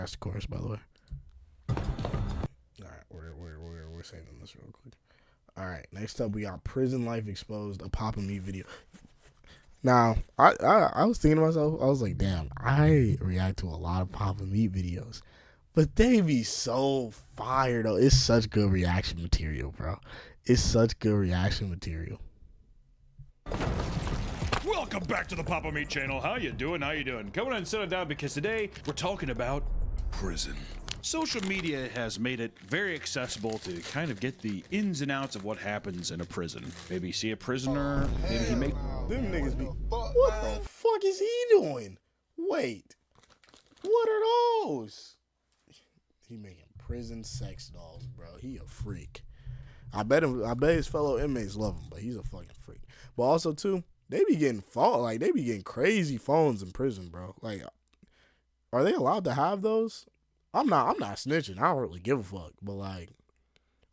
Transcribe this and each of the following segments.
That's the chorus, by the way. All right, we're saving this real quick. All right, next up we got Prison Life Exposed, a Papa Meat video. Now, I was thinking to myself, I was like, damn, I react to a lot of Papa Meat videos, but they be so fire though. It's such good reaction material, bro. It's such good reaction material. Welcome back to the Papa Meat channel. How you doing? How you doing? Come on and settle down because today we're talking about prison. Social media has made it very accessible to kind of get the ins and outs of what happens in a prison. Maybe see a prisoner, maybe he make... Them niggas be... What the fuck is he doing? Wait. What are those? He making prison sex dolls, bro. He a freak. I bet his fellow inmates love him, but he's a fucking freak. But also, too, they be getting they be getting crazy phones in prison, bro. Like, are they allowed to have those? I'm not snitching. I don't really give a fuck. But like,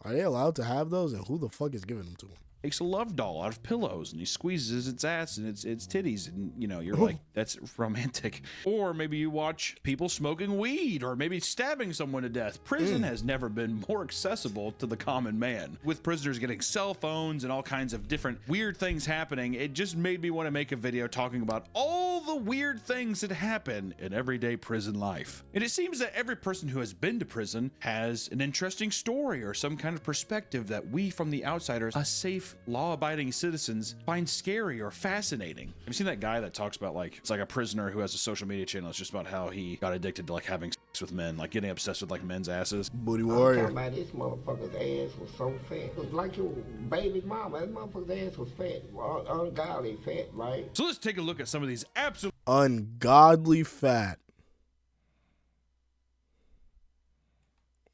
are they allowed to have those? And who the fuck is giving them to them? Makes a love doll out of pillows and he squeezes its ass and its titties, and you know, you're like, that's romantic. Or maybe you watch people smoking weed or maybe stabbing someone to death. Prison has never been more accessible to the common man. With prisoners getting cell phones and all kinds of different weird things happening, it just made me want to make a video talking about all the weird things that happen in everyday prison life. And it seems that every person who has been to prison has an interesting story or some kind of perspective that we from the outsiders, a safe law-abiding citizens, find scary or fascinating. Have you seen that guy that talks about, like, it's like a prisoner who has a social media channel? It's just about how he got addicted to like having sex with men, like getting obsessed with like men's asses. Booty warrior. I'm talking about this motherfucker's ass was so fat. It was like your baby mama. That motherfucker's ass was fat. Ungodly fat, right? So let's take a look at some of these absolute Ungodly fat.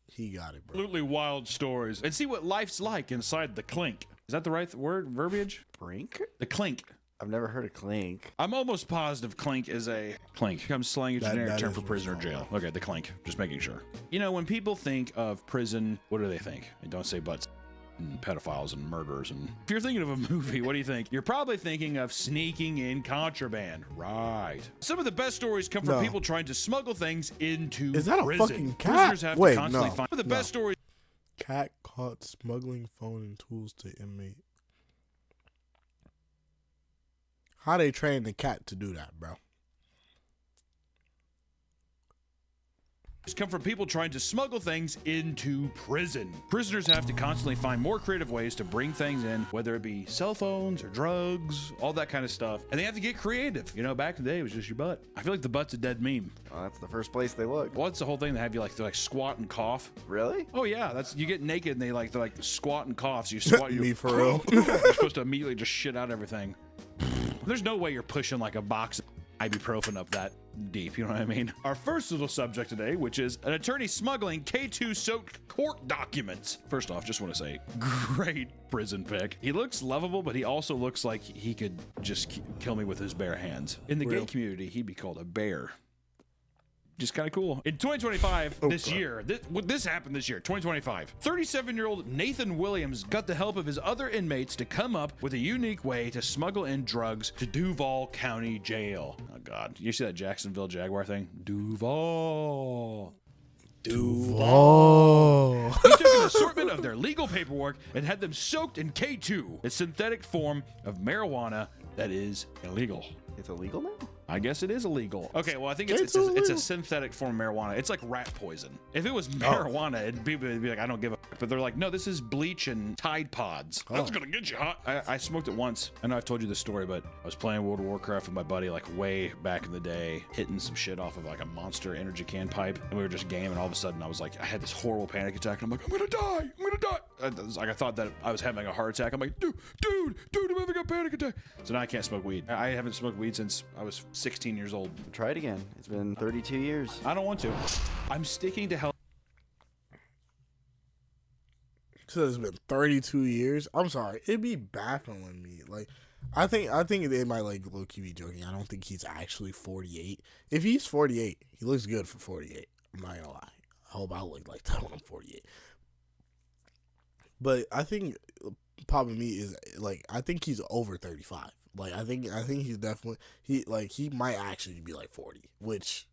He got it, bro. absolutely wild stories and see what life's like inside the clink. Is that the right word, verbiage? Brink? The clink. I've never heard of clink. I'm almost positive clink is a clink. I'm slang a generic that term is for what prisoner it's jail. called. Okay, the clink. Just making sure. You know, when people think of prison, what do they think? They don't say butts and pedophiles and murderers. And if you're thinking of a movie, what do you think? You're probably thinking of sneaking in contraband. Right. Some of the best stories come from No. people trying to smuggle things into Is that a prison. fucking cat? Prisoners have Wait, to constantly no, find some of the no. best stories. Cat caught smuggling phone and tools to inmate. How they train the cat to do that, bro? Come from people trying to smuggle things into prison. Prisoners have to constantly find more creative ways to bring things in, whether it be cell phones or drugs, all that kind of stuff. And they have to get creative. You know, back in the day, it was just your butt. I feel like the butt's a dead meme. Oh, that's the first place they look. What's the whole thing? They have you like, they like squat and cough. Really? Oh yeah, that's, you get naked and they're like squat and cough. So you squat. Me for real. You're supposed to immediately just shit out everything. There's no way you're pushing like a box of ibuprofen up that deep, you know what I mean? Our first little subject today, which is an attorney smuggling K2 soaked court documents. First off, just want to say, great prison pic. He looks lovable, but he also looks like he could just kill me with his bare hands. In the gay Real. community, he'd be called a bear. Just kind of cool. In 2025, this year, this happened this year, 2025. 37-year-old Nathan Williams got the help of his other inmates to come up with a unique way to smuggle in drugs to Duval County Jail. Oh, God. You see that Jacksonville Jaguar thing? Duval. Oh. He took an assortment of their legal paperwork and had them soaked in K2, a synthetic form of marijuana that is illegal. It's illegal now? I guess it is illegal. Okay, well, I think it's a synthetic form of marijuana. It's like rat poison. If it was marijuana, people would be like, I don't give a fuck. But they're like, no, this is bleach and Tide Pods. That's gonna get you hot. I smoked it once. I know I've told you this story, but I was playing World of Warcraft with my buddy like way back in the day, hitting some shit off of like a Monster energy can pipe. And we were just gaming. All of a sudden, I was like, I had this horrible panic attack. And I'm like, I'm gonna die. I'm gonna die. I thought that I was having a heart attack. I'm like, dude, I'm having a panic attack. So now I can't smoke weed. I haven't smoked weed since I was 16 years old. Try it again. It's been 32 years. I don't want to. I'm sticking to health. So it's been 32 years. I'm sorry. It'd be baffling me. Like, I think they might like low-key be joking. I don't think he's actually 48. If he's 48, he looks good for 48. I'm not gonna lie. I hope I look like that when I'm 48. But I think Papa Meat is like, I think he's over 35. Like, I think he's definitely, he might actually be like 40, which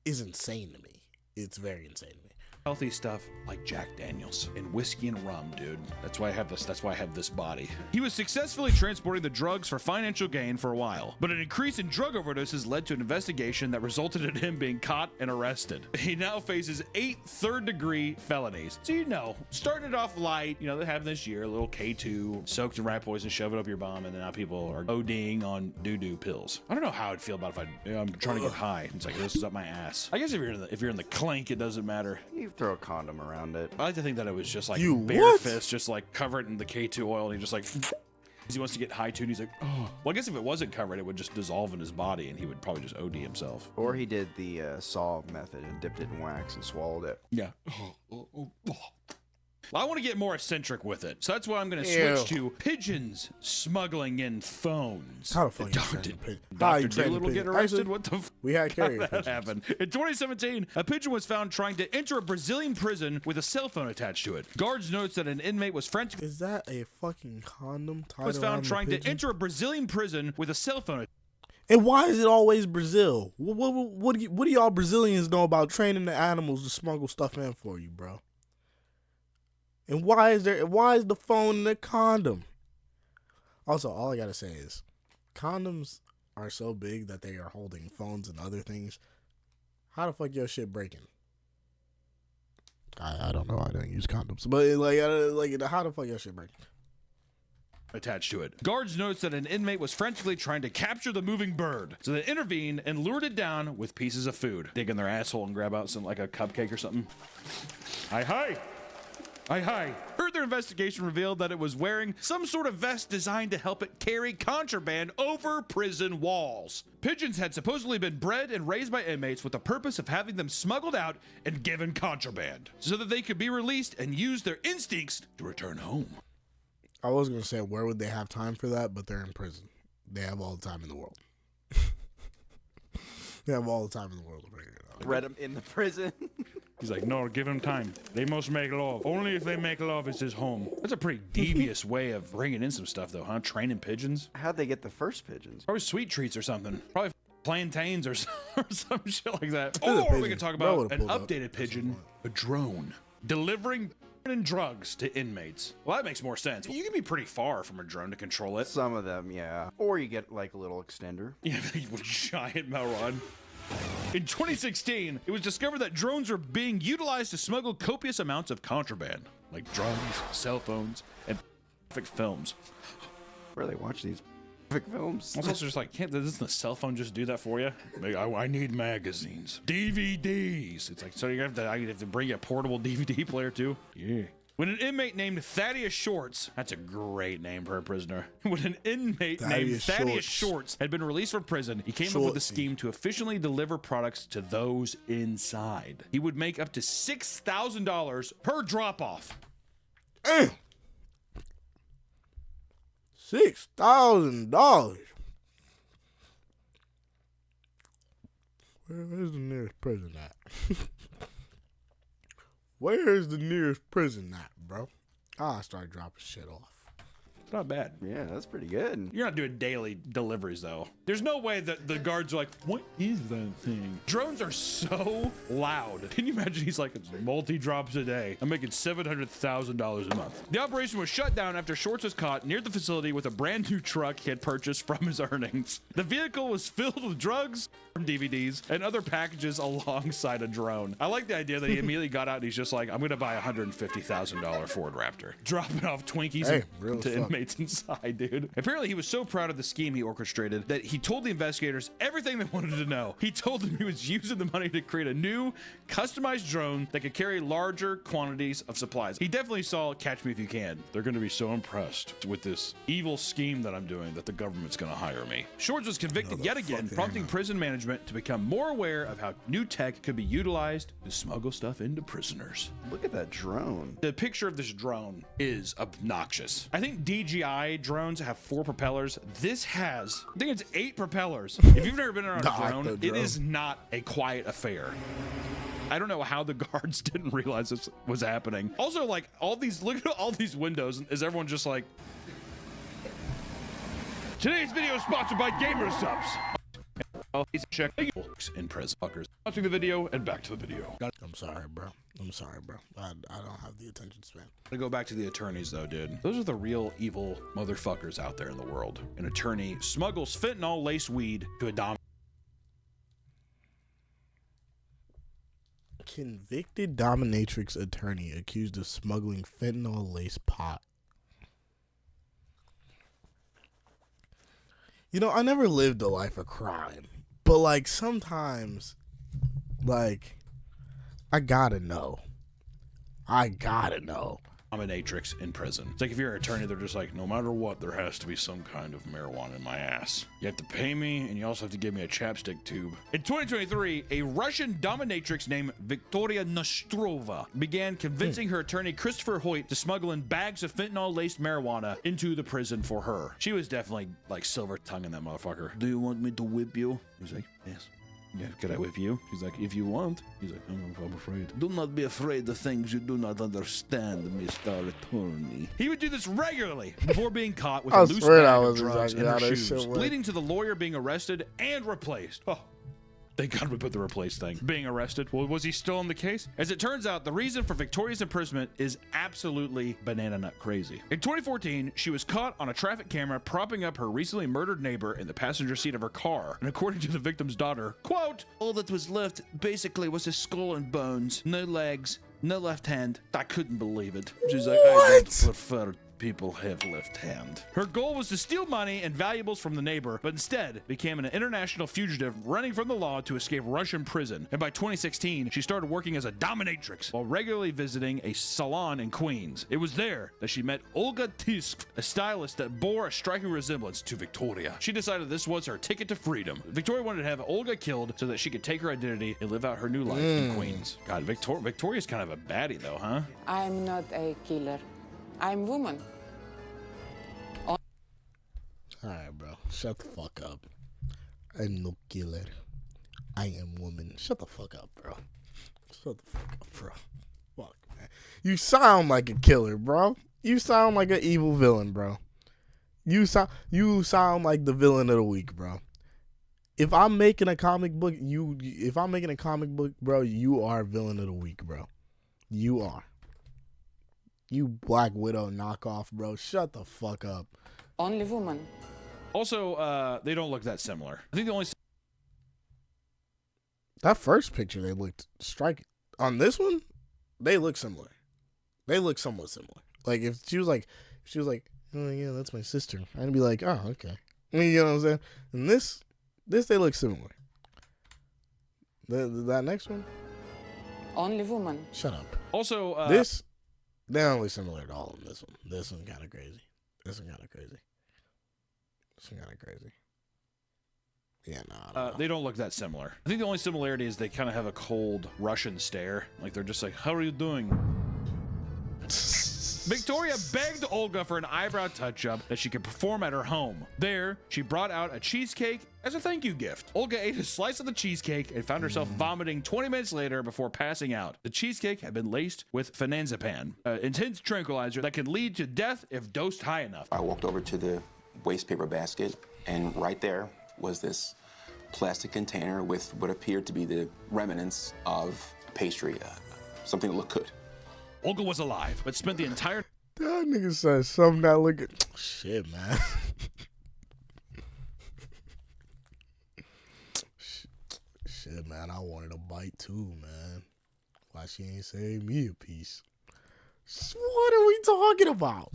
is insane to me. It's very insane to me. Healthy stuff like Jack Daniels and whiskey and rum, dude. That's why I have this. That's why I have this body. He was successfully transporting the drugs for financial gain for a while, but an increase in drug overdoses led to an investigation that resulted in him being caught and arrested. He now faces 8 third-degree felonies. So starting it off light, that happened this year. A little K2 soaked in rat poison, shove it up your bum, and then now people are ODing on doo-doo pills. I don't know how I'd feel about if I'm trying to get high. It's like this is up my ass. I guess if you're in the clink, it doesn't matter. You throw a condom around it. I like to think that it was just like You bare what? fist, just like covered in the K2 oil, and he just like he wants to get high too, and he's like, oh. Well, I guess if it wasn't covered, it would just dissolve in his body, and he would probably just OD himself. Or he did the saw method and dipped it in wax and swallowed it. Yeah. Well, I want to get more eccentric with it, so that's why I'm going to Ew. switch to pigeons smuggling in phones. How the fuck you Dr. train a pigeon? How you Dr. train a Doolittle get pigeon? arrested? Actually, What the f? We had carrier That pigeons. happened. In 2017, a pigeon was found trying to enter a Brazilian prison with a cell phone attached to it. Guards notes that an inmate was frantically Is that a fucking condom tied around found the trying to pigeon? enter a Brazilian prison with a cell phone. And why is it always Brazil? What do y'all Brazilians know about training the animals to smuggle stuff in for you, bro? And why is the phone in the condom? Also, all I gotta say is, condoms are so big that they are holding phones and other things. How the fuck your shit breaking? I don't know. I don't use condoms, but how the fuck your shit breaking? Attached to it. Guards notes that an inmate was frantically trying to capture the moving bird, so they intervened and lured it down with pieces of food. Dig in their asshole and grab out some like a cupcake or something. Hi. Further investigation revealed that it was wearing some sort of vest designed to help it carry contraband over prison walls. Pigeons had supposedly been bred and raised by inmates with the purpose of having them smuggled out and given contraband, so that they could be released and use their instincts to return home. I was gonna say, where would they have time for that? But they're in prison. They have all the time in the world. They have all the time in the world to figure it out. Bred him in the prison. He's like, no, give him time. They must make love. Only if they make love is his home. That's a pretty devious way of bringing in some stuff, though, huh? Training pigeons? How'd they get the first pigeons? Probably sweet treats or something. Probably plantains or some shit like that. There's a Or we pigeon. could talk Bro about would've an pulled up updated at some pigeon, point. a drone, delivering and drugs to inmates. Well, that makes more sense. You can be pretty far from a drone to control it. Some of them, yeah. Or you get like a little extender. Yeah, with a giant metal rod. In 2016, it was discovered that drones were being utilized to smuggle copious amounts of contraband, like drugs, cell phones, and films. Where they watch these films. It's also just like, doesn't the cell phone just do that for you? Like, I need magazines, DVDs. It's like, so you have to bring a portable DVD player too? Yeah. When an inmate named Thaddeus Shorts, that's a great name for a prisoner. When an inmate named Thaddeus Shorts had been released from prison, he came up with a scheme to efficiently deliver products to those inside. He would make up to $6,000 per drop-off. $6,000. Where's the nearest prison at? Where's the nearest prison at, bro? I'll start dropping shit off. It's not bad. Yeah, that's pretty good. You're not doing daily deliveries, though. There's no way that the guards are like, what is that thing? Drones are so loud. Can you imagine? He's like, it's multi-drops a day. I'm making $700,000 a month. The operation was shut down after Shorts was caught near the facility with a brand new truck he had purchased from his earnings. The vehicle was filled with drugs, DVDs, and other packages alongside a drone. I like the idea that he immediately got out and he's just like, I'm going to buy a $150,000 Ford Raptor. Dropping off Twinkies Hey, real to as fuck. inmates inside, dude. Apparently, he was so proud of the scheme he orchestrated that he told the investigators everything they wanted to know. He told them he was using the money to create a new, customized drone that could carry larger quantities of supplies. He definitely saw Catch Me If You Can. They're going to be so impressed with this evil scheme that I'm doing that the government's going to hire me. Shorts was convicted yet again, prompting prison management to become more aware of how new tech could be utilized to smuggle stuff into prisoners. Look at that drone. The picture of this drone is obnoxious. I think DJI drones have 4 propellers. This has, I think it's 8 propellers. If you've never been around a drone, it is not a quiet affair. I don't know how the guards didn't realize this was happening. Also, like, look at all these windows. Is everyone just like... Today's video is sponsored by Gamer Subs. Oh, he's check in prison. Fuckers. Watching the video and back to the video. I'm sorry, bro. I'm sorry, bro. I don't have the attention span. To go back to the attorneys though, dude. Those are the real evil motherfuckers out there in the world. An attorney smuggles fentanyl-laced weed to a Convicted dominatrix attorney accused of smuggling fentanyl-laced pot. You know, I never lived a life of crime, but like sometimes, like, I gotta know. dominatrix in prison. It's like if you're an attorney, they're just like, no matter what, there has to be some kind of marijuana in my ass. You have to pay me, and you also have to give me a chapstick tube. In 2023, a Russian dominatrix named Victoria Nostrova began convincing her attorney Christopher Hoyt to smuggle in bags of fentanyl-laced marijuana into the prison for her. She was definitely like silver tonguing that motherfucker. Do you want me to whip you? He's like, yes. Yeah, could I whip you? She's like, if you want. He's like, I'm afraid. Do not be afraid of things you do not understand, Mr. Attorney. He would do this regularly before being caught with a loose bag of drugs in her shoes, leading to the lawyer being arrested and replaced. Oh. Thank God we put the replace thing. Being arrested. Well, was he still in the case? As it turns out, the reason for Victoria's imprisonment is absolutely banana nut crazy. In 2014, she was caught on a traffic camera propping up her recently murdered neighbor in the passenger seat of her car. And according to the victim's daughter, quote, all that was left basically was his skull and bones. No legs, no left hand. I couldn't believe it. She's like, I don't prefer people have left hand. Her goal was to steal money and valuables from the neighbor, but instead became an international fugitive running from the law to escape Russian prison. And by 2016, she started working as a dominatrix while regularly visiting a salon in Queens. It was there that she met Olga Tisk, a stylist that bore a striking resemblance to Victoria. She decided this was her ticket to freedom. Victoria wanted to have Olga killed so that she could take her identity and live out her new life in Queens. God, Victoria's kind of a baddie though, huh? I'm not a killer. I'm woman. Alright, bro. Shut the fuck up. I'm no killer. I am woman. Shut the fuck up, bro. Shut the fuck up, bro. Fuck, man. You sound like a killer, bro. You sound like an evil villain, bro. You sound like the villain of the week, bro. If I'm making a comic book, bro, you are villain of the week, bro. You are. You Black Widow knockoff, bro. Shut the fuck up. Only woman. Also, they don't look that similar. I think the only... That first picture, they looked striking. On this one, they look similar. They look somewhat similar. Like, if she was like, oh, yeah, that's my sister, I'd be like, oh, okay. I mean, you know what I'm saying? And this, they look similar. That next one? Only woman. Shut up. Also, they don't look similar at all in this one. This one kind of crazy. Yeah, no. They don't look that similar. I think the only similarity is they kind of have a cold Russian stare. Like they're just like, how are you doing? Victoria begged Olga for an eyebrow touch-up that she could perform at her home. There, she brought out a cheesecake as a thank you gift. Olga ate a slice of the cheesecake and found herself vomiting 20 minutes later before passing out. The cheesecake had been laced with phenazepam, an intense tranquilizer that could lead to death if dosed high enough. I walked over to the waste paper basket, and right there was this plastic container with what appeared to be the remnants of pastry, something that looked good. Olga was alive, but spent the entire... That nigga said something not looking... Shit, man. Shit, man, I wanted a bite too, man. Why she ain't saved me a piece? What are we talking about?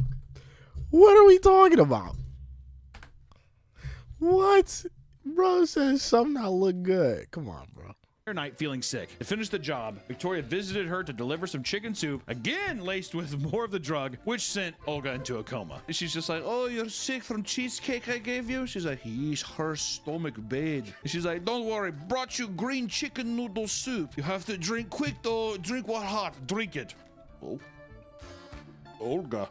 What? Bro says something not look good. Come on, bro. Night feeling sick. To finish the job, Victoria visited her to deliver some chicken soup, again laced with more of the drug, which sent Olga into a coma. She's just like, oh, you're sick from cheesecake I gave you? She's like, yes, her stomach bad. She's like, don't worry, brought you green chicken noodle soup. You have to drink quick though, drink what hot, drink it. Oh, Olga.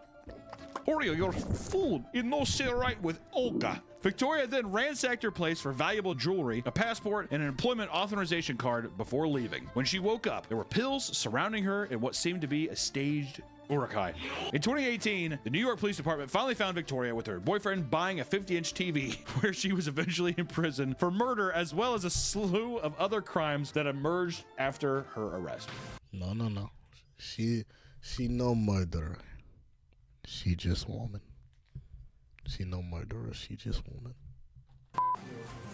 Oreo, your food is no sit right with Olga. Victoria then ransacked her place for valuable jewelry, a passport, and an employment authorization card before leaving. When she woke up, there were pills surrounding her in what seemed to be a staged Urukai. In 2018, the New York Police Department finally found Victoria with her boyfriend buying a 50-inch TV, where she was eventually in prison for murder, as well as a slew of other crimes that emerged after her arrest. No. She no murderer. She just woman. She no murderer. She just woman.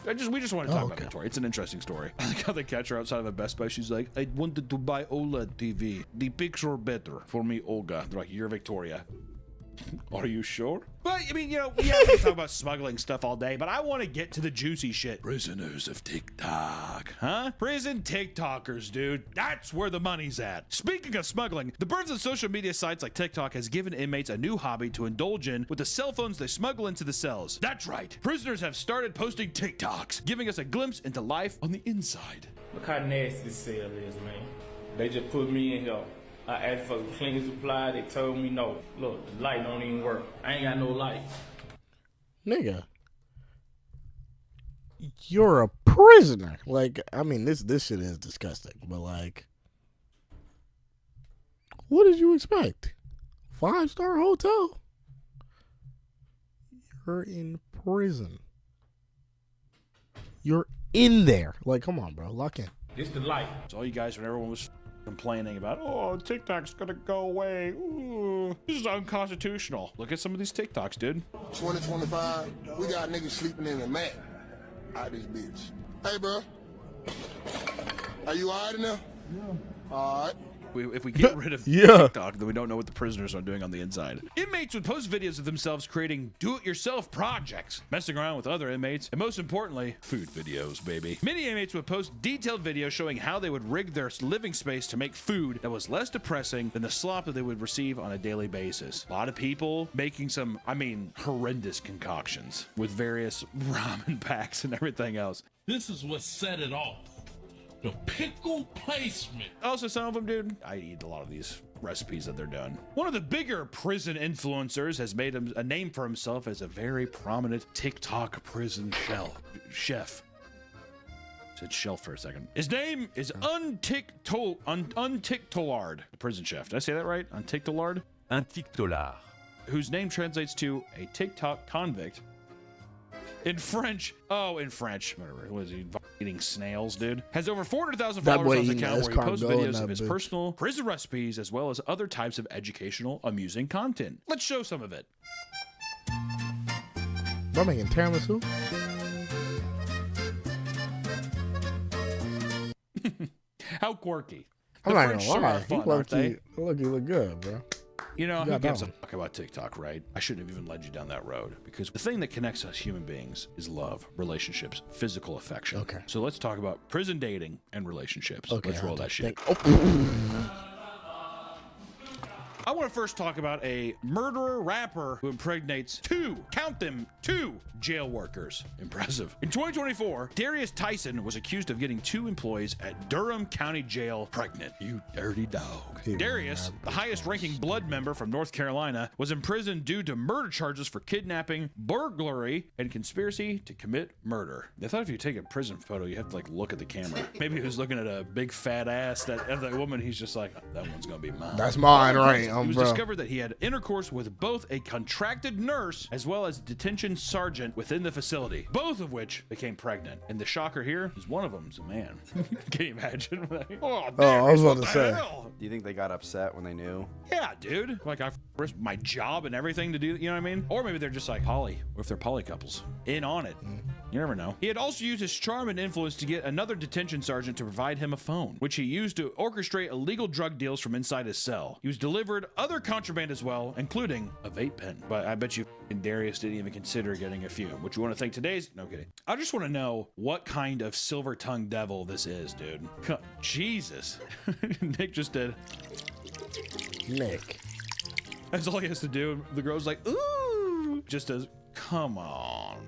We just want to talk about Victoria. It's an interesting story. I like how they catch her outside of a Best Buy. She's like, I wanted to buy OLED TV. The picture better for me, Olga. They're like, you're Victoria. Are you sure? But, I mean, you know, we have to talk about smuggling stuff all day, but I want to get to the juicy shit. Prisoners of TikTok. Huh? Prison TikTokers, dude. That's where the money's at. Speaking of smuggling, the birth of social media sites like TikTok has given inmates a new hobby to indulge in with the cell phones they smuggle into the cells. That's right. Prisoners have started posting TikToks, giving us a glimpse into life on the inside. Look how nasty this cell is, man. They just put me in here. I asked for cleaning supply. They told me no. Look, the light don't even work. I ain't got no light. Nigga, you're a prisoner. Like, I mean, this shit is disgusting. But like, what did you expect? 5-star hotel? You're in prison. You're in there. Like, come on, bro. Lock in. It's the light. So all you guys, when everyone was complaining about, oh, TikTok's gonna go away. Ooh, this is unconstitutional. Look at some of these TikToks, dude. 2025, we got niggas sleeping in a mat out this bitch. Hey, bro. Are you all right in there? Yeah. All right. If we get rid of Yeah. TikTok, then we don't know what the prisoners are doing on the inside. Inmates would post videos of themselves creating do-it-yourself projects, messing around with other inmates, and most importantly, food videos, baby. Many inmates would post detailed videos showing how they would rig their living space to make food that was less depressing than the slop that they would receive on a daily basis. A lot of people making some, I mean, horrendous concoctions with various ramen packs and everything else. This is what set it off. The pickle placement. Also, some of them, dude, I eat a lot of these recipes that they're doing. One of the bigger prison influencers has made him a name for himself as a very prominent TikTok prison chef. Said shelf for a second. His name is Untiktolard, the prison chef. Did I say that right? Untiktolard? Untiktolard. Whose name translates to a TikTok convict. In French, whatever. Was he eating snails, dude? Has over 400,000 followers on his account where he posts videos of his personal prison recipes as well as other types of educational, amusing content. Let's show some of it. Bro, making tiramisu? How quirky. I'm The not French gonna sure are lie. fun, aren't they? You look good, bro. You know, You who got gives that a one. fuck about TikTok, right? I shouldn't have even led you down that road because the thing that connects us human beings is love, relationships, physical affection. Okay. So let's talk about prison dating and relationships. Okay, Let's roll that shit. I want to first talk about a murderer rapper who impregnates two jail workers. Impressive. In 2024, Darius Tyson was accused of getting 2 employees at Durham County Jail pregnant. You dirty dog. Darius, the highest ranking blood member from North Carolina, was imprisoned due to murder charges for kidnapping, burglary, and conspiracy to commit murder. I thought if you take a prison photo, you have to like look at the camera. Maybe he was looking at a big fat ass that woman. He's just like, that one's gonna be mine. That's mine, right? It was discovered that he had intercourse with both a contracted nurse as well as a detention sergeant within the facility, both of which became pregnant. And the shocker here is one of them's a man. Can you imagine? Oh, I was about to what the say. hell? Do you think they got upset when they knew? Yeah, dude. Like, I risked my job and everything to do, you know what I mean? Or maybe they're just like poly. What if they're poly couples? In on it. You never know. He had also used his charm and influence to get another detention sergeant to provide him a phone, which he used to orchestrate illegal drug deals from inside his cell. He was delivered other contraband as well, including a vape pen. But I bet you Darius didn't even consider getting a few. What you want to think today's? No kidding. I just want to know what kind of silver-tongued devil this is, dude. Jesus. Nick just did. Nick. That's all he has to do. The girl's like, ooh. Just does, come on.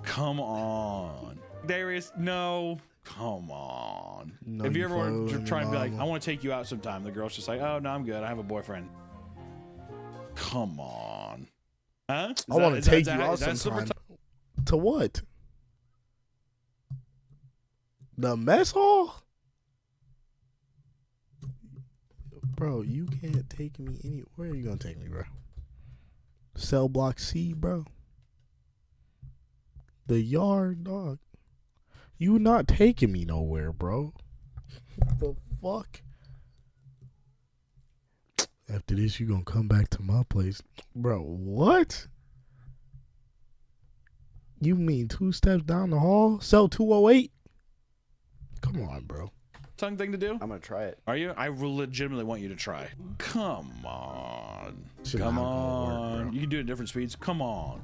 Come on. Darius, no. Come on. No, if you you ever want to following try your and be like, mama. I want to take you out sometime, the girl's just like, oh, no, I'm good. I have a boyfriend. Come on. Huh? I want to take you out sometime. To what? The mess hall? bro, you can't take me anywhere. Where are you gonna take me, bro? Cell block C, bro. The yard, dog. You not taking me nowhere, bro. The fuck? After this, you gonna come back to my place. Bro, what? You mean 2 steps down the hall? Cell 208? Come on, bro. Tongue thing to do? I'm gonna try it. Are you? I legitimately want you to try. Come on. Shit Come not gonna work, on. bro. You can do it at different speeds. Come on.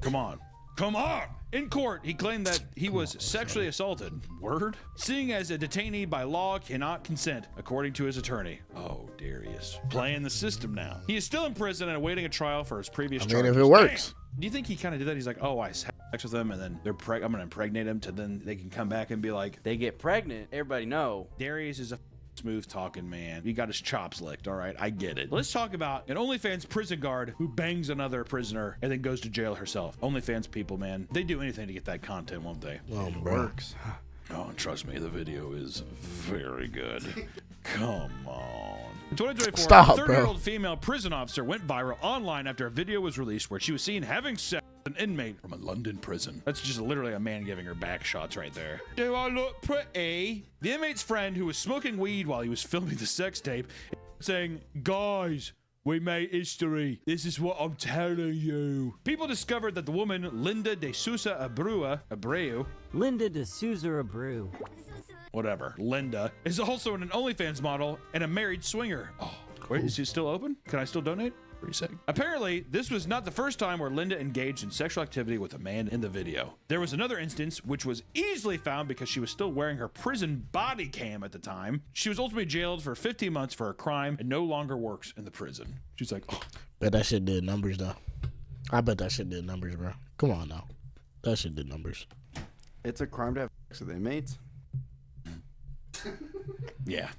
Come on. Come on. In court, he claimed that he was sexually assaulted. Word? Seeing as a detainee by law cannot consent, according to his attorney. Oh, Darius. Playing the system now. He is still in prison and awaiting a trial for his previous I charges. mean, if it works. Damn. Do you think he kind of did that? He's like, oh, I had sex with them, and then I'm going to impregnate him, to then they can come back and be like, They get pregnant. Everybody know. Darius is a smooth talking man. He got his chops licked. All right, I get it. Let's talk about an OnlyFans prison guard who bangs another prisoner and then goes to jail herself. OnlyFans people, man, they do anything to get that content, won't they? Oh, It bro. works. Oh, trust me, the video is very good. Come on. In 2024, Stop, a bro. 30-year-old female prison officer went viral online after a video was released where she was seen having sex with an inmate from a London prison. That's just literally a man giving her back shots right there. Do I look pretty? The inmate's friend, who was smoking weed while he was filming the sex tape, saying, guys, we made history. This is what I'm telling you. People discovered that the woman, Linda de Sousa Abreu, Linda de Souza Abreu. whatever, Linda, is also an OnlyFans model and a married swinger. Oh, wait, is she still open? Can I still donate? Pretty sick. Apparently, this was not the first time where Linda engaged in sexual activity with a man in the video. There was another instance which was easily found because she was still wearing her prison body cam at the time. She was ultimately jailed for 15 months for a crime and no longer works in the prison. She's like, oh. Bet that shit did numbers, though. I bet that shit did numbers, bro. Come on now. That shit did numbers. It's a crime to have sex with inmates. Yeah.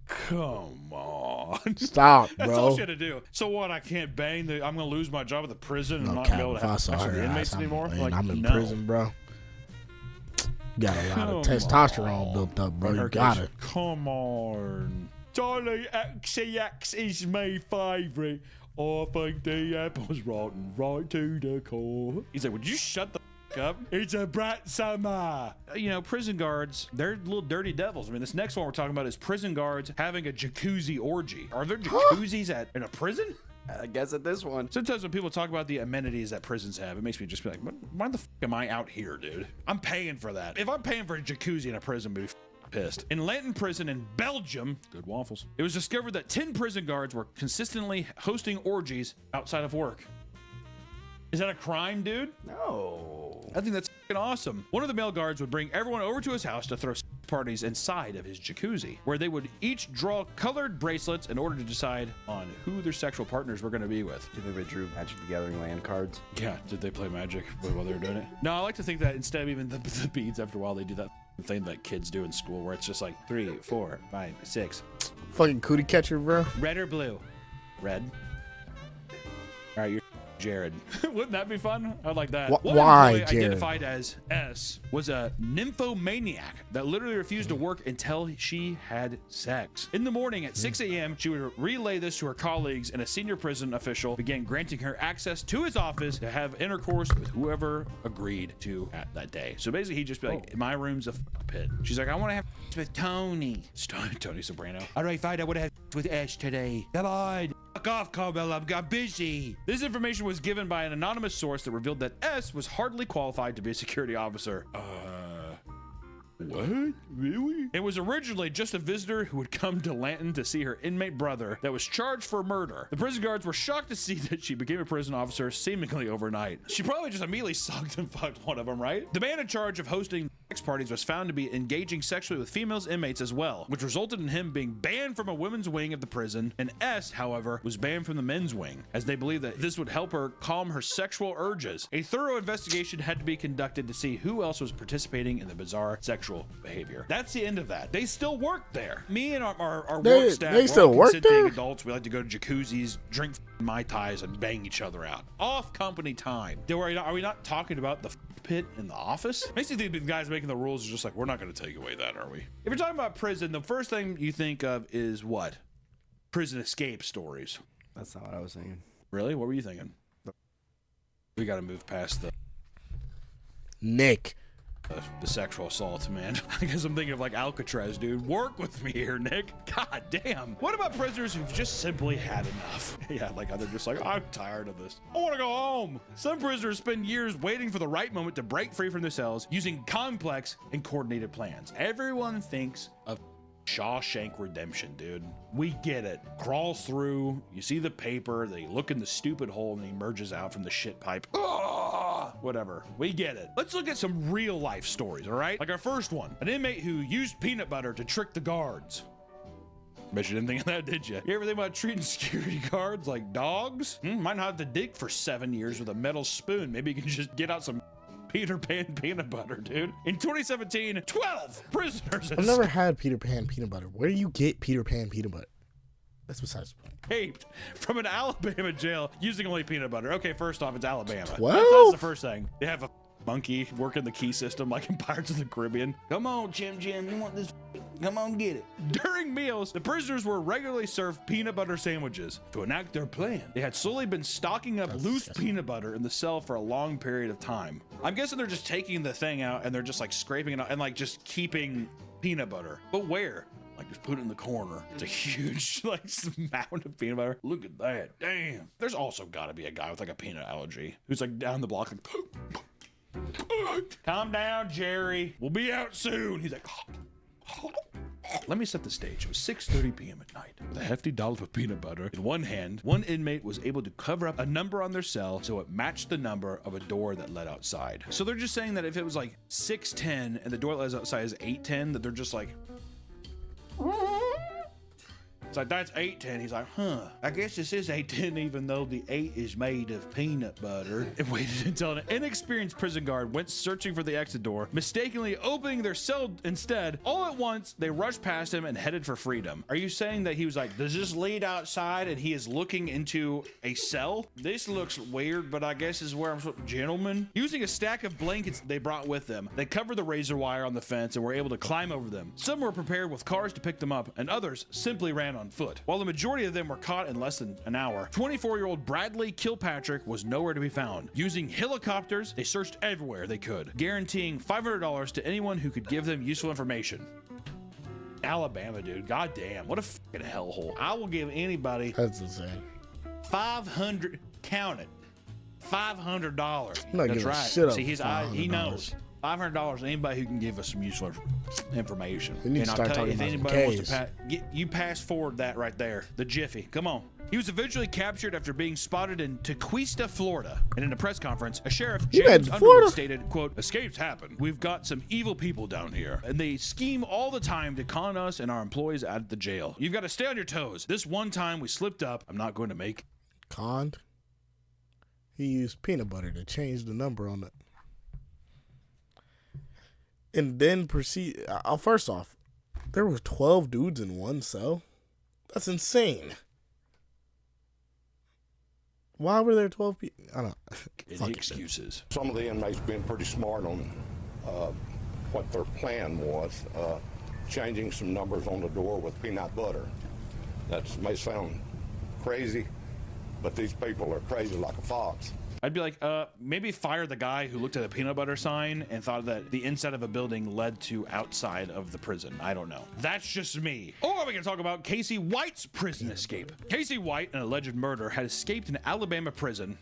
Come on. Stop, That's bro. all she had to do. So what? I can't bang the. I'm gonna lose my job at the prison and No not cap. be able to If I have saw sex with her the inmates ass, anymore. and Like, I'm in no. prison, bro. Got a lot of testosterone built up, bro. In You her got case, it. Come on. Charlie XCX is my favorite. I think the apple's rotten right to the core. He's like, would you shut the up? It's a brat summer. You know, prison guards, they're little dirty devils. I mean, this next one we're talking about is prison guards having a jacuzzi orgy. Are there jacuzzis in a prison? I guess at this one. Sometimes when people talk about the amenities that prisons have, it makes me just be like, why the f am I out here, dude? I'm paying for that. If I'm paying for a jacuzzi in a prison, I'd be pissed. In Lanton Prison in Belgium, good waffles, it was discovered that 10 prison guards were consistently hosting orgies outside of work. Is that a crime, dude? No. I think that's fucking awesome. One of the male guards would bring everyone over to his house to throw parties inside of his jacuzzi, where they would each draw colored bracelets in order to decide on who their sexual partners were going to be with. Do you think they drew Magic the Gathering land cards? Yeah, did they play Magic while they were doing it? No, I like to think that instead of even the beads, after a while they do that thing that kids do in school where it's just like 3, 4, 5, 6. Fucking cootie catcher, bro. Red or blue? Red. All right, you're Jared. Wouldn't that be fun? I'd like that. One Why, employee Jared? identified as S was a nymphomaniac that literally refused to work until she had sex. In the morning at 6 a.m., she would relay this to her colleagues, and a senior prison official began granting her access to his office to have intercourse with whoever agreed to at that day. So basically, he'd just be like, my room's a pit. She's like, I want to have with Tony. Tony Soprano. All right, fine, I would have with Ash today. Come on. Fuck off, Carmel. I'm busy. This information was given by an anonymous source that revealed that S was hardly qualified to be a security officer. What? Really? It was originally just a visitor who would come to Lanton to see her inmate brother that was charged for murder. The prison guards were shocked to see that she became a prison officer seemingly overnight. She probably just immediately sucked and fucked one of them, right? The man in charge of hosting sex parties was found to be engaging sexually with female inmates as well, which resulted in him being banned from a women's wing of the prison. And S, however, was banned from the men's wing, as they believed that this would help her calm her sexual urges. A thorough investigation had to be conducted to see who else was participating in the bizarre sexual behavior. That's the end of that. They still work there. Me and our work staff, they we're still all work consenting there? adults. We like to go to jacuzzis, drink Mai Tais, and bang each other out. Off company time. Are we not talking about the pit in the office? Makes you think the guys making the rules are just like, we're not going to take away that, are we? If you're talking about prison, the first thing you think of is what? prison escape stories. That's not what I was thinking. Really? What were you thinking? We got to move past Nick. the sexual assault, man. I guess I'm thinking of like Alcatraz, dude. Work with me here, Nick. God damn. What about prisoners who've just simply had enough? Yeah, like they're just like, I'm tired of this. I want to go home. Some prisoners spend years waiting for the right moment to break free from their cells using complex and coordinated plans. Everyone thinks of Shawshank Redemption, dude. We get it. Crawls through, you see the paper, they look in the stupid hole and he emerges out from the shit pipe. Whatever. We get it. Let's look at some real life stories, all right? Like our first one, an inmate who used peanut butter to trick the guards. Bet you didn't think of that, did you? You ever think about treating security guards like dogs? Might not have to dig for 7 years with a metal spoon. Maybe you can just get out some Peter Pan peanut butter, dude. In 2017, 12 prisoners I've never had Peter Pan peanut butter. Where do you get Peter Pan peanut butter? That's besides the point. escaped from an Alabama jail using only peanut butter. Okay, first off, it's Alabama. 12? That's the first thing. They have a monkey working the key system like in Pirates of the Caribbean. Come on, Jim, you want this? Come on, get it. During meals, the prisoners were regularly served peanut butter sandwiches. To enact their plan, they had slowly been stocking up loose peanut butter in the cell for a long period of time. I'm guessing they're just taking the thing out and they're just like scraping it out and like just keeping peanut butter. But where? Like just put it in the corner. It's a huge like mound of peanut butter. Look at that. Damn. There's also got to be a guy with like a peanut allergy who's like down the block like, calm down, Jerry. We'll be out soon. He's like, let me set the stage. It was 6:30 p.m. at night. With a hefty dollop of peanut butter in one hand, one inmate was able to cover up a number on their cell so it matched the number of a door that led outside. So they're just saying that if it was like 610 and the door that led outside is 810, that they're just like, it's like, that's 810. He's like, I guess this is 810 even though the 8 is made of peanut butter. And waited until an inexperienced prison guard went searching for the exit door, mistakenly opening their cell instead. All at once, they rushed past him and headed for freedom. Are you saying that he was like, does this lead outside and he is looking into a cell? This looks weird, but I guess is where I'm supposed to, gentlemen. Using a stack of blankets they brought with them, they covered the razor wire on the fence and were able to climb over them. Some were prepared with cars to pick them up, and others simply ran on foot. While the majority of them were caught in less than an hour, 24-year-old Bradley Kilpatrick was nowhere to be found. Using helicopters, they searched everywhere they could, guaranteeing $500 to anyone who could give them useful information. Alabama, dude. Goddamn, what a fucking hellhole. I will give anybody That's insane. 500, count it, $500. I'm not That's giving a right. shit See, up his eye, he $500. knows. $500 to anybody who can give us some useful information. We need And to I'll start tell you, talking if about anybody some wants to you pass forward that right there, the Jiffy. Come on. He was eventually captured after being spotted in Tequesta, Florida. And in a press conference, a sheriff, You James had Underwood, Florida? stated, quote, escapes happen. We've got some evil people down here, and they scheme all the time to con us and our employees out of the jail. You've got to stay on your toes. This one time we slipped up. I'm not going to make Conned. He used peanut butter to change the number on it. And then proceed. First off, there was 12 dudes in one cell. That's insane. Why were there 12 people? I don't know. any excuses. Some of the inmates been pretty smart on what their plan was, changing some numbers on the door with peanut butter. That may sound crazy, but these people are crazy like a fox. I'd be like, maybe fire the guy who looked at a peanut butter sign and thought that the inside of a building led to outside of the prison. I don't know. That's just me. Or we can talk about Casey White's prison escape. Casey White, an alleged murderer, had escaped an Alabama prison.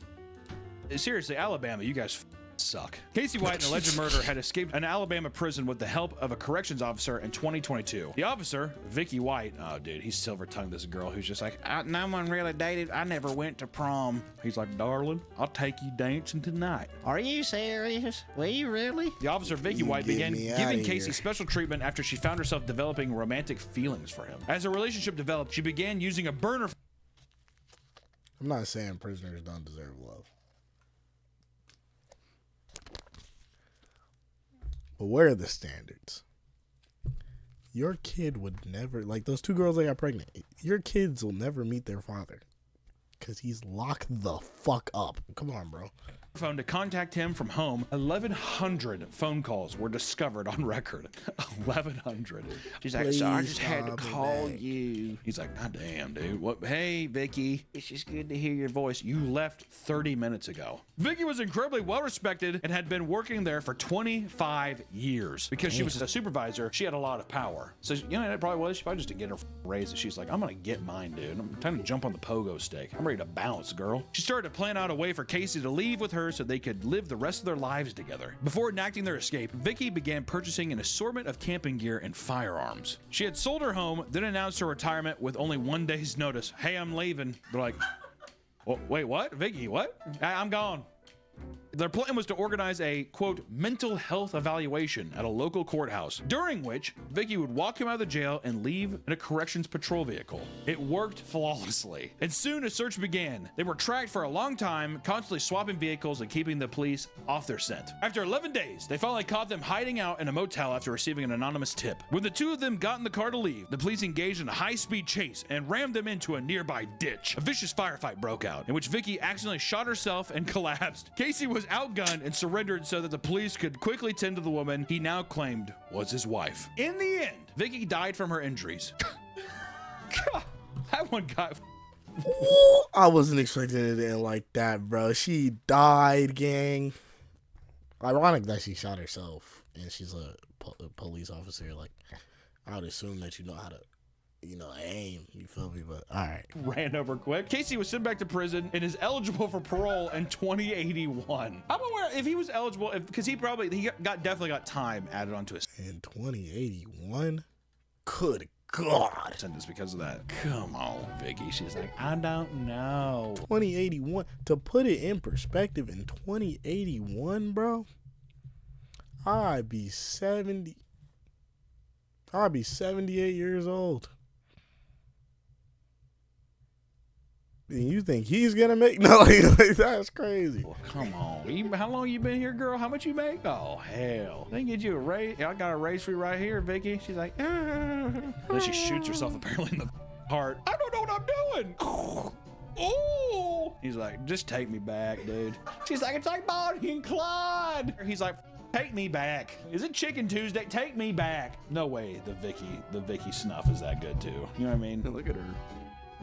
Seriously, Alabama, you guys suck. Casey White, an alleged murderer, had escaped an Alabama prison with the help of a corrections officer in 2022. The officer, Vicky White, oh dude, he's silver-tongued this girl who's just like, no one really dated. I never went to prom. He's like, darling, I'll take you dancing tonight. Are you serious? Will you really? The officer, Vicky White, get began me giving outta Casey here. special treatment after she found herself developing romantic feelings for him. As a relationship developed, she began using a burner. I'm not saying prisoners don't deserve love. But where are the standards? Your kid would never, like those two girls that got pregnant, your kids will never meet their father because he's locked the fuck up. Come on, bro. phone to contact him from home. 1,100 phone calls were discovered on record. 1,100. She's like, so I just had to call you. He's like, God damn, dude. What? Hey, Vicky, it's just good to hear your voice. You left 30 minutes ago. Vicky was incredibly well respected and had been working there for 25 years. Because she was a supervisor, she had a lot of power. So, you know, that probably was. She probably just didn't get her raise. And she's like, I'm gonna get mine, dude. I'm trying to jump on the pogo stick. I'm ready to bounce, girl. She started to plan out a way for Casey to leave with her so they could live the rest of their lives together. Before enacting their escape, Vicky began purchasing an assortment of camping gear and firearms. She had sold her home, then announced her retirement with only 1 day's notice. Hey, I'm leaving. They're like, oh, wait, what? Vicky, what? I'm gone. Their plan was to organize a, quote, mental health evaluation at a local courthouse, during which Vicky would walk him out of the jail and leave in a corrections patrol vehicle. It worked flawlessly. And soon a search began. They were tracked for a long time, constantly swapping vehicles and keeping the police off their scent. After 11 days, they finally caught them hiding out in a motel after receiving an anonymous tip. When the two of them got in the car to leave, the police engaged in a high-speed chase and rammed them into a nearby ditch. A vicious firefight broke out, in which Vicky accidentally shot herself and collapsed. Casey was outgunned and surrendered so that the police could quickly tend to the woman he now claimed was his wife. In the end, Vicky died from her injuries. That one got... Ooh, I wasn't expecting it to end like that, bro. She died, gang. Ironic that she shot herself and she's a police officer. Like, I would assume that you know how to, you know, aim. You feel me? But all right. Ran over quick. Casey was sent back to prison and is eligible for parole in 2081. I'm aware if he was eligible, because he definitely got time added onto his. In 2081? Good God. Sentence because of that. Come on, Vicky. She's like, I don't know. 2081. To put it in perspective, in 2081, bro, I'd be 78 years old. And you think he's gonna make? No, like, that's crazy. Well, come on. How long you been here, girl? How much you make? Oh, hell. They can get you a raise. I got a raise for you right here, Vicky. She's like, then she shoots herself apparently in the heart. I don't know what I'm doing. Oh. He's like, just take me back, dude. She's like, it's like Bonnie and Clyde. He's like, take me back. Is it Chicken Tuesday? Take me back. No way the Vicky snuff is that good too. You know what I mean? Look at her.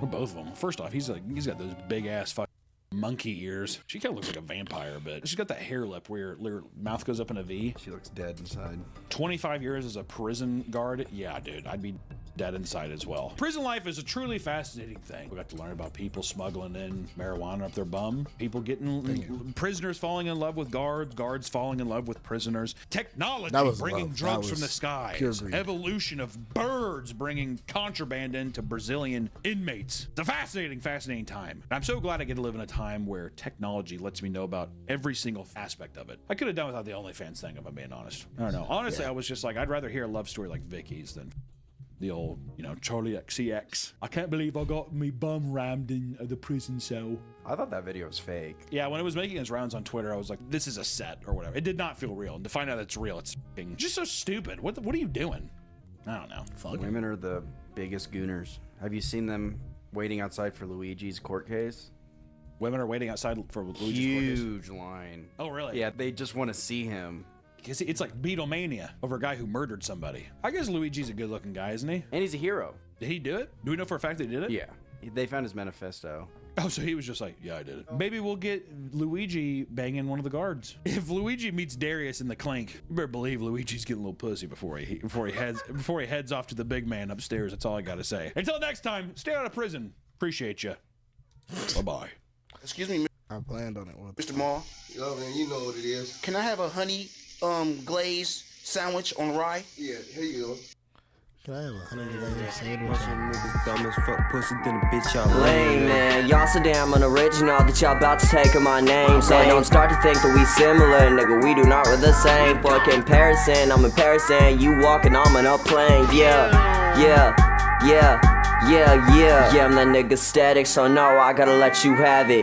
Well, both of them. First off, he's got those big ass fucking monkey ears. She kind of looks like a vampire a bit. She's got that hair lip where her mouth goes up in a V. She looks dead inside. 25 years as a prison guard. Yeah, dude, I'd be dead inside as well. Prison life is a truly fascinating thing. We got to learn about people smuggling in marijuana up their bum, people getting prisoners falling in love with guards falling in love with prisoners, technology bringing drugs from the skies, evolution of birds bringing contraband into Brazilian inmates. It's a fascinating time. And I'm so glad I get to live in a time where technology lets me know about every single aspect of it. I could have done without the OnlyFans thing, if I'm being honest. I don't know. Honestly, I was just like, I'd rather hear a love story like Vicky's than the old, you know, Charlie XCX. I can't believe I got me bum rammed in the prison cell. I thought that video was fake. Yeah, when it was making its rounds on Twitter, I was like, this is a set or whatever. It did not feel real. And to find out it's real, it's just so stupid. What are you doing? I don't know. Fuck. Women are the biggest gooners. Have you seen them waiting outside for Luigi's court case? Women are waiting outside for Luigi's court case? Huge line. Oh, really? Yeah, they just want to see him. Because it's like Beatlemania over a guy who murdered somebody. I guess Luigi's a good looking guy, isn't he? And he's a hero. Did he do it? Do we know for a fact that he did it? Yeah. They found his manifesto. Oh, so he was just like, yeah, I did it. Maybe we'll get Luigi banging one of the guards. If Luigi meets Darius in the clink, you better believe Luigi's getting a little pussy before he heads off to the big man upstairs. That's all I gotta say. Until next time, stay out of prison. Appreciate you. Bye-bye. Excuse me, I planned on it. Mr. Maul. Yo, man, you know what it is. Can I have a honey glazed sandwich on rye? Yeah, here you go. Can I have a honey glazed sandwich? Niggas dumb as fuck, pussy than a bitch y'all lame, man. Y'all so damn unoriginal that y'all about to take my name. So don't start to think that we similar, nigga. We do not we're the same. For comparison, I'm in Paris and you walking on an plane. Yeah, I'm that nigga static, so no, I gotta let you have it.